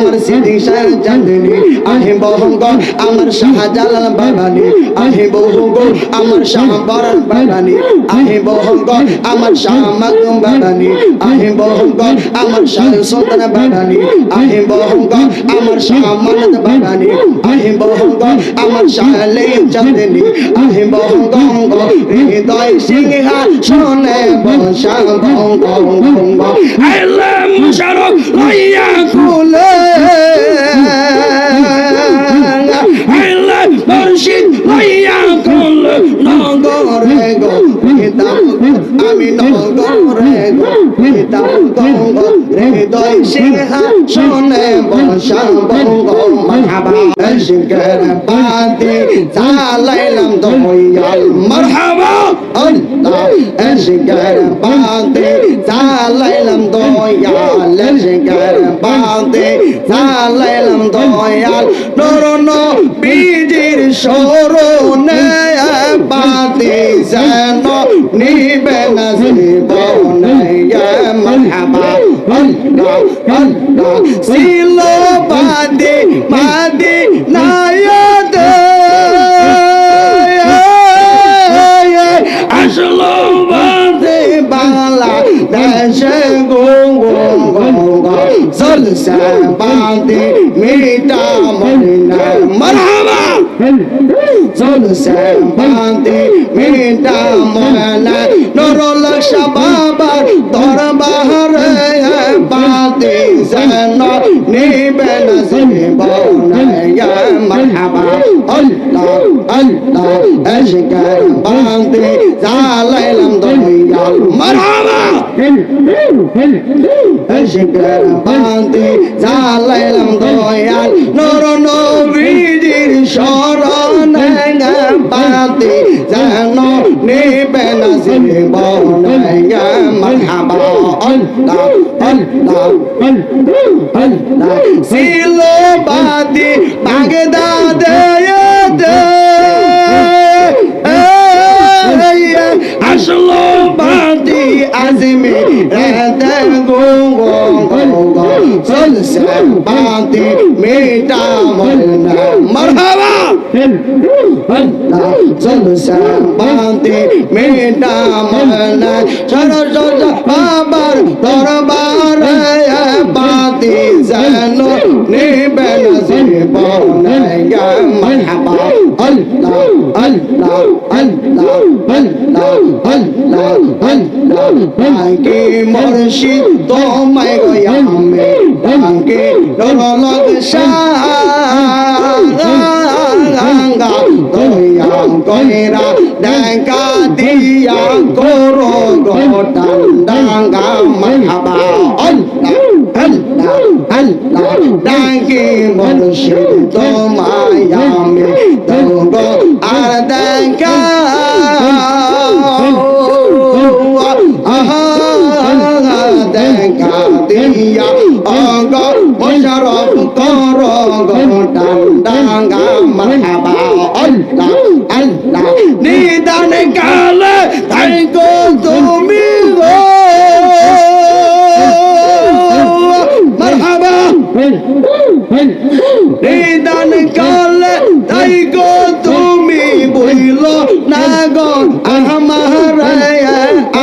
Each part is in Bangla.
আমার সিদ্দিক শাহ চাঁদনি আহিব গো আমার শাহজালাল বাগানি আহিব গো আমার শাহ বরণ বাগানি আহিব গো আমার শাহ মাকদুম বাগানি আহিব গো আমার শাহ সুলতান বাগানি আহিব গো আমার শাহ মানদ বাগানি আহিব গো আমার শাহ লেই চাঁদনি আহিব গো হৃদয় সিংহাসনে বসাব গো আল্লাহ মুশারফ লইয়া কুলে আল্লাহ মুর্শিদ লইয়া কুলে নগরে গো আমি নগরে গো গো হৃদয় সিংহাসনে বসাব গো মারহাবা শিকর বাতি চালাইলাম দয়াল মারহাবা আল্লাহ শিকর বাতি চালাইলাম দয়াল শিকর বাতি চালাইলাম দয়াল নরন বীজির শরণে বাতি যেন নিবে না জীবনে মারহাবা আল্লাহ আল্লাহ ছিল বাদি মাদি নায়াদ আসলো বাদে বাংলা দেশে গো জলসা বাদে মিটা মরনা মারহাবা জলসা বাদে মিটা মরনা নরলক্ষ বাবার দরবারে বাদে যেন নিবে না জীবনে মারহাবা আল্লাহ আল্লাহ এশকার বাদে জালাইলাম দয়াল মারহাবা এশকার বাদে জালাইলাম দয়াল নর নবীজির শরণে বাদে যেন নিবে না জীবনে মারহাবা আল্লাহ আল্লাহ আল্লাহ ছিল বাদে বাগদাদে আসলো বাদি আজমি রাতে গো জলসা বাদি মিটা মরনা মারহাবা আল্লাহ জলসা বাদি মিটা মরনা সরস বাবার দরবারে বাদি যেন নিবে না জীবনে মারহাবা আল্লাহ আল্লাহ আল্লাহ আল্লাহ আল্লাহ আল্লাহ আগে মুর্শিদ তোমায় গয়ামে আগে নরলগ শাঙ্গা দয়া কইরা দেখা দিয়া করো গোটান ডাঙ্গা মারহাবা আল্লাহ আল্লাহ আল্লাহ ডাকে মুর্শিদ তোমায় আমি দোগো আর দেখা দেখা দিয়া অগ মোশারফ করো গোটান ডাঙ্গা মারহাবা আল্লাহ আল্লাহ নিদান কালে তাই গো তুমি গো মারহাবা নিদান কালে তাই গো তুমি বইল না গো আমার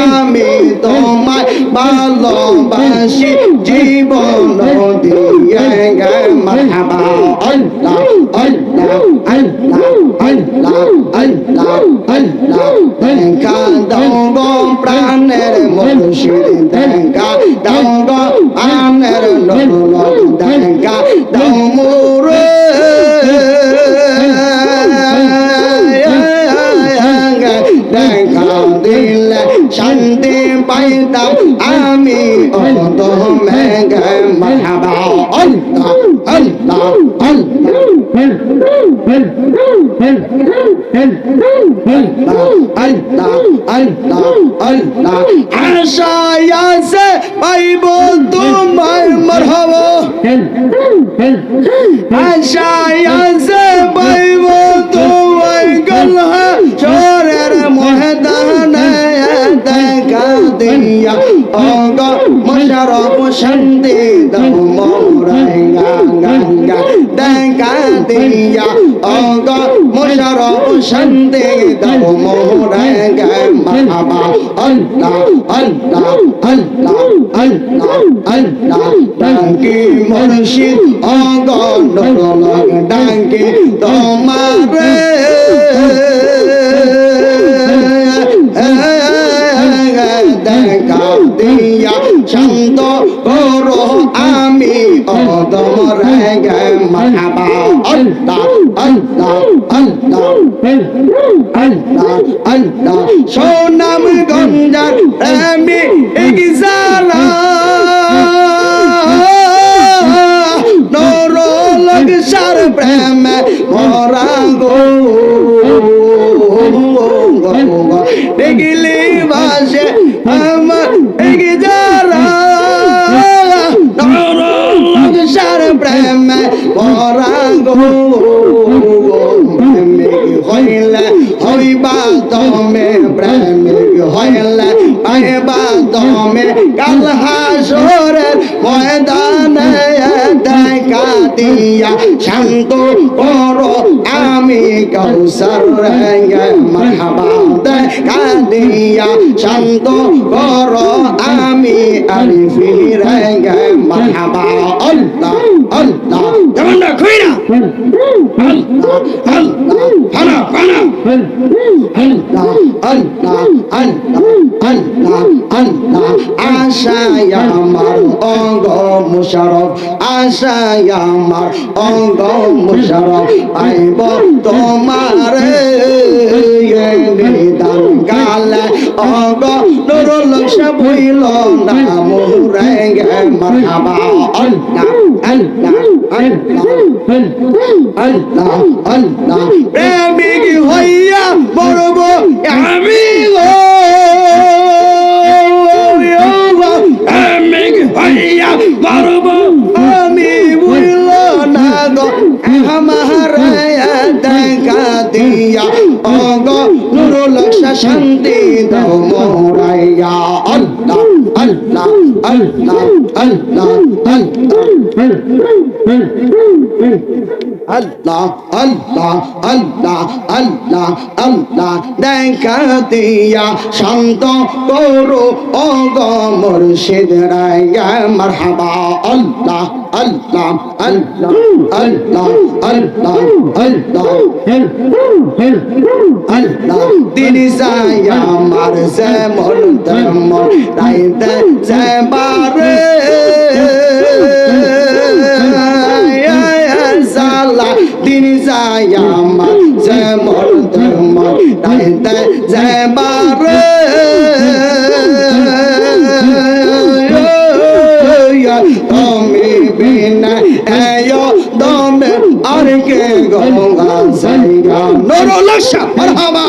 আমি তোমায় ভালোবাসি জীবন দিয়ে মারহাবা আল্লাহ আল্লাহ আল্লাহ আল্লাহ আল্লাহ আল্লাহ দেখা দাও গো প্রাণের মুর্শিদ দেখা দাও গো প্রাণের নূর দেখা দাও মোরে দেখা দিলে শান্তি পাইতাম আমি অদমে মারহাবা আল্লাহ আল্লাহ আল্লাহ আল্লাহ আল্লাহ আল্লাহ আশায় আছে পাইব তোমায় মারহাবা আশায় আছে পাইব তোমায় গলহা চরের ময়দানে দেখা দিয়া অগ মোশারফ শান্তি দাও মোরাইয়া গঙ্গা দেখা দিয়া অগ মোশারফ শান্তি দাও মোরে গে মারহাবা আল্লাহ আল্লাহ আল্লাহ আল্লাহ আল্লাহ ডাকি মুর্শিদ অগ নরলগ ডাকি তোমারে দেখা দিয়া শান্ত করো আমি অদম রেগে মারহাবা আল্লাহ আল্লাহ আল্লাহ আল্লাহ আল্লাহ সোনাম গঞ্জার প্রেমী এগিজারা নরলগ সার প্রেমে মরা গো দেখিলি বাসে আমার এগিজারা নরলগ সার প্রেমে মরা গো প্রেমিক হইলে হইবা তুমি প্রেমিক হইলে পাইবা তুমি কাল হাসরের ময়দানে দেখা দিয়া শান্ত করো আমি কৌশল রে মারহাবা দেখা দিয়া শান্ত করো আমি আরিফি রে মারহাবা আল্লাহ আল্লাহ তোমরা কইরা আল্লাহ আল্লাহ ফানা ফানা আল্লাহ আল্লাহ আল্লাহ আল্লাহ আল্লাহ আশায় আমার অঙ্গ মুশারফ আশায় আমার অঙ্গ মুশারফ আইব তোমার নিদান গালে অঙ্গ নুরুল বইল না মোরে গে মারহাবা আল্লাহ আল্লাহ আল্লাহ আল্লাহ আল্লাহ প্রেমিক হইয়া মরব আমি গো প্রেমিক হইয়া মরব আমি ভুল না গো আমার দেখা দিয়া অগ নুরুল শান্তি দাও মোরাইয়া আল্লাহ আল্লাহ আল্লাহ আল্লাহ আল্লাহ আল্লাহ আল্লাহ আল্লাহ আল্লাহ দেখা দিয়া শান্ত করো অগ মুর্শিদ রায়া মারহাবা আল্লাহ আল্লাহ আল্লাহ আল্লাহ আল্লাহ আল্লাহ আল্লাহ দিন সায়া মার যেমন তেমন রাইতে যেবারে দিন সায়া মার যেমন তেমন রাইতে যেবারে তুমি বিনা এয় দমে আর কে গঙ্গা সাইয়া নরলসা মারহাবা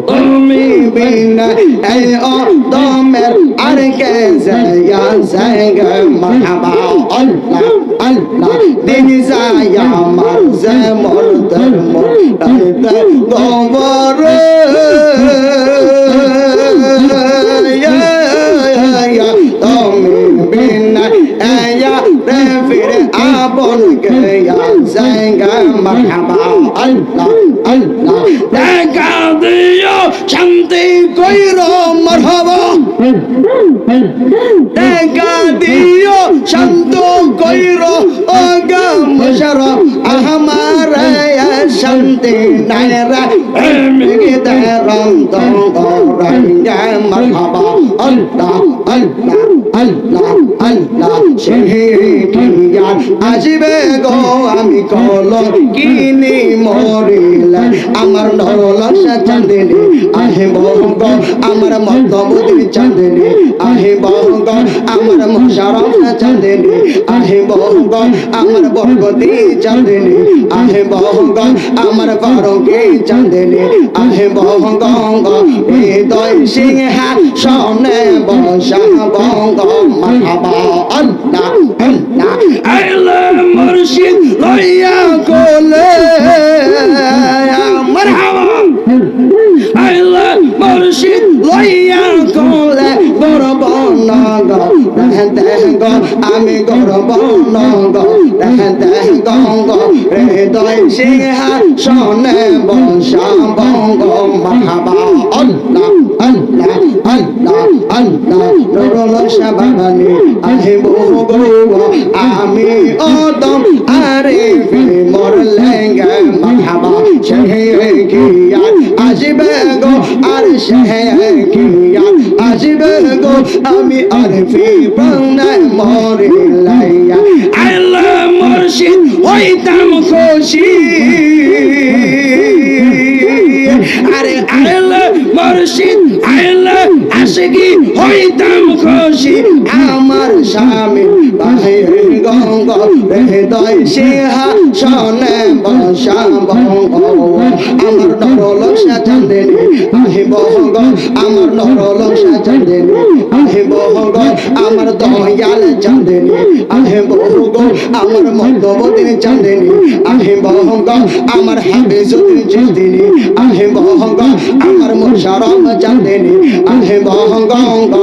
তুমি বিনা এয় দমে আর কে সাইয়া সাইয়া মারহাবা আল্লাহ আল্লাহ দিন সায়া মার যেমন তেমন রাইতে গোবর আপন গয়া জায়গা মারহাবা আল্লাহ আল্লাহ দেখা দিও শান্তি কইরো মারহাবা দেখা দিও শান্ত কইরো ওগা মুশারফ আমার শান্তি নায়রা মেগে দারম দঙ্গরাইয়া মারহাবা আল্লাহ আল্লাহ আল্লাহ আল্লাহ শেহিয়া আসবে গো আমি কল কিনি মরিলে আমার নরলসা চাঁদিনী আহিব গো আমার মতবুদ্ধির চাঁদিনী আহিব গো আমার মুশারফ চাঁদিনী আহিব গো আমার বরকতি চাঁদিনী আহিব গো আমার ফারুকি চাঁদিনী আহিব গো হৃদয় সিংহা সনে বসাব গো মারহাবা আল্লাহ আল্লাহ আইলে মুর্শিদ লইয়া কোলে মারহাবা আইলে মুর্শিদ লইয়া কোলে গর্ব না গো আমি গর্ব বর্ণ গো দেখতে গঙ্গ হৃদয় সিংহাসনে বসাব গো মারহাবা আল্লাহ আল্লাহ আল্লাহ আল্লাহ নুরুল শাবানি আহিব গো আমি ওদম আরিফি মোর লেঙ্গে মারহাবা শেহে কিয়া আসবে গো আর শেহে কিয়া আসবে গো আমি আরিফি প্রাণে মরে লাইয়া আল্লাহ মুর্শিদ হইতাম খুশি আরে আল্লাহ মুর্শিদ আল্লাহ আশিকি হইতাম খুশি আমার স্বামী বাহির গঙ্গ হৃদয় সিংহাসনে বসাব আমার নরলসা চাঁদিনী আহিব গো আমার নরলসা চাঁদিনী আহিব গো আমার দয়াল চাঁদিনী আহিব গো আমার মধ্যবতীর চাঁদিনী আহিব গো আমার হাফিজুদ্দিন চাঁদিনী আহিব গো আমার মুশারফ চাঁদিনী আহিব গো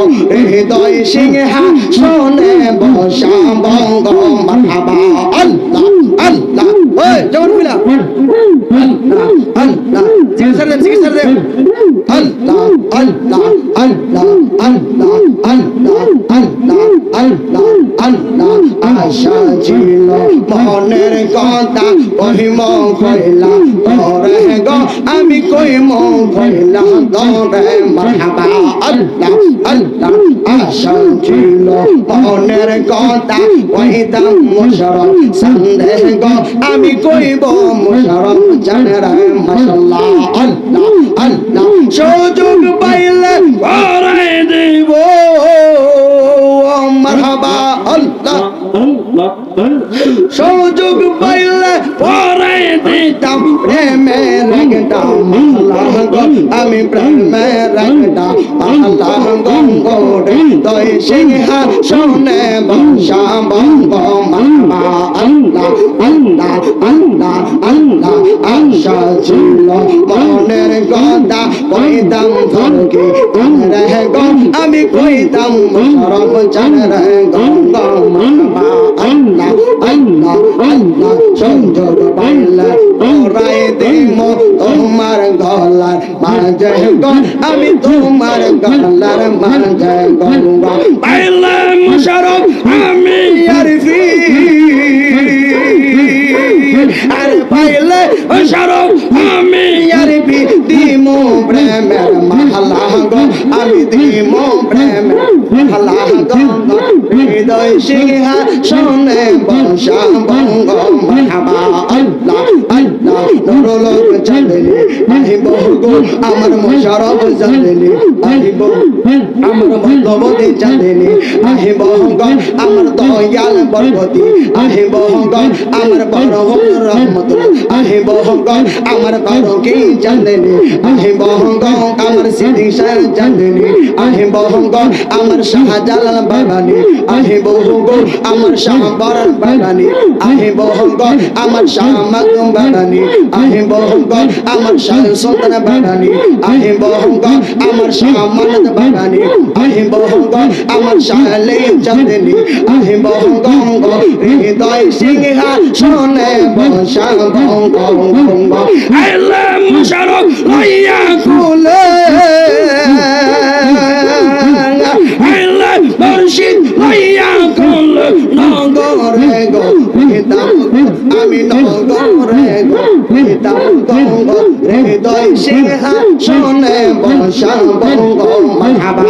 হৃদয় সিংহাসনে বসাব গো মারহাবা আল্লাহ আল্লাহ ওই জোর বিলা আল্লাহ আল্লাহ জিকির দেব আল্লাহ আল্লাহ আল্লাহ আল্লাহ আল্লাহ আল্লাহ আল্লাহ আল্লাহ আশা ছিল মনের কথা কহিম কইলা তোরে গো আমি কইম কইলা তোরে মারহাবা আল্লাহ আল্লাহ আশা ছিল মনের কথা কইতাম মুশারফ সন্দেহ গো আমি কইব মুশারফ জানরা মাশাআল্লাহ আল্লাহ আল্লাহ সুযোগ পাইলে পরে দেব মারহাবা আল্লাহ সুযোগ পাইলে পরে দিতাম প্রেমে রাখতাম আল্লাহ গো আমি প্রেমে রাখতাম আল্লাহ গো হৃদয় সিংহাসনে বসাব গো মারহাবা আল্লাহ আল্লাহ আল্লাহ আল্লাহ আশা ছিল মনের কথা কইতাম ধরকে রে গো আমি কইতাম মুশারফ জান রে গো মারহাবা আল্লাহ আল্লাহ আল্লাহ সংযোগ পাইলে তোরাই দিম তোমার গলার মাঝে গো আমি তোমার গলার মাঝে গঙ্গা পাইলে মুশারফ আমি আরিফি আরে পাইলে মুশারফ আমি আরিফি দিমু প্রেমের মালা গো আমি দিমু প্রেমের মালা গো হৃদয় সিংহাসনে বসাব গো মারহাবা আল্লাহ আল্লাহ নুরুল চাঁদিনী আহিব গো আমার মুশারফ চাঁদিনী আহিব আমার মধ্যবতী চাঁদিনী আহিব গো আমার দয়াল বরকতি আহিব গো আমার বড় রহমতুল আহিব গো আমার বারকি চাঁদিনী আহিব গো আমার সিদ্দিক শাহ চাঁদিনী আহিব গো আমার শাহজালাল বাগানী আহিব গো আমার শাহবারার বাগানী আহিব গো আমার শাহ মাকদুম বাগানী আহিব গো আমার শাহ সুলতান বাগানী আহিব গো আমার শাহ মানত বাগানী আহিব গো আমার শাহ লেম চাঁদিনী আহিব গো হৃদয় সিংহাসনে বসাব গো আল্লাহ মুশারফ লইয়া কুলে আল্লাহ মুর্শিদ লইয়া কুল নগরে গো আমি নগরে গো হৃদয় সিংহাসনে বসাব গো মারহাবা।